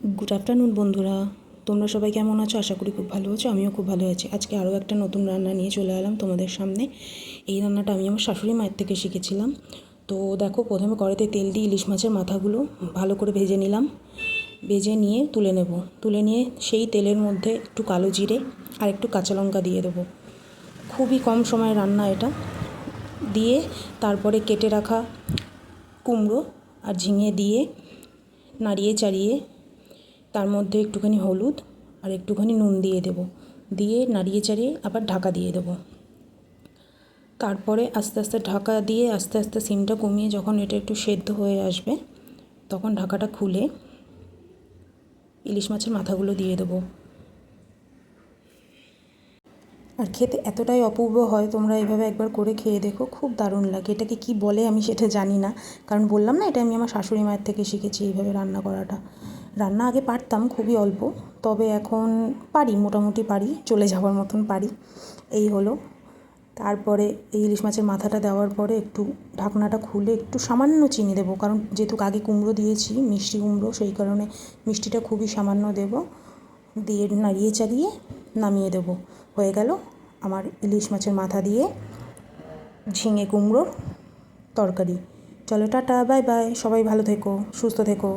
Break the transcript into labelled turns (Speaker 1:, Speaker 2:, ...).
Speaker 1: Good afternoon বন্ধুরা, তোমরা সবাই কেমন আছো? আশা করি খুব ভালো আছো। আমিও খুব ভালো আছি। আজকে আরও একটা নতুন রান্না নিয়ে চলে এলাম তোমাদের সামনে। এই রান্নাটা আমি আমার শাশুড়ি মায়ের থেকে শিখেছিলাম। তো দেখো, প্রথমে কড়াইতে তেল দিয়ে ইলিশ মাছের মাথাগুলো ভালো করে ভেজে নিলাম। ভেজে নিয়ে তুলে নেব। তুলে নিয়ে সেই তেলের মধ্যে একটু কালো জিরে আর একটু কাঁচা লঙ্কা দিয়ে দেবো। খুবই কম সময় রান্না এটা। দিয়ে তারপরে কেটে রাখা কুমড়ো আর ঝিঙে দিয়ে নাড়িয়ে চাড়িয়ে তার মধ্যে একটুখানি হলুদ আর একটুখানি নুন দিয়ে দেব। দিয়ে নাড়িয়ে চাড়িয়ে আবার ঢাকা দিয়ে দেব। তারপরে আস্তে আস্তে ঢাকা দিয়ে আস্তে আস্তে সিমটা কমিয়ে যখন এটা একটু সেদ্ধ হয়ে আসবে, তখন ঢাকাটা খুলে ইলিশ মাছের মাথাগুলো দিয়ে দেবো। আর খেতে এতটাই অপূর্ব হয়, তোমরা এইভাবে একবার করে খেয়ে দেখো, খুব দারুণ লাগে। এটাকে কি বলে আমি সেটা জানি না, কারণ বললাম না, এটা আমি আমার শাশুড়ি মায়ের থেকে শিখেছি এইভাবে রান্না করাটা। রান্না আগে পারতাম খুবই অল্প, তবে এখন পারি, মোটামুটি পারি, চলে যাওয়ার মতন পারি। এই হলো। তারপরে এই ইলিশ মাছের মাথাটা দেওয়ার পরে একটু ঢাকনাটা খুলে একটু সামান্য চিনি দেবো, কারণ যেহেতু আগে কুমড়ো দিয়েছি, মিষ্টি কুমড়ো, সেই কারণে মিষ্টিটা খুবই সামান্য দেবো। দিয়ে নাড়িয়ে চাড়িয়ে নামিয়ে দেবো। হয়ে গেল আমার ইলিশ মাছের মাথা দিয়ে ঝিঙে কুমড়োর তরকারি। চলো টাটা, বাই বাই, সবাই ভালো থেকো, সুস্থ থেকো।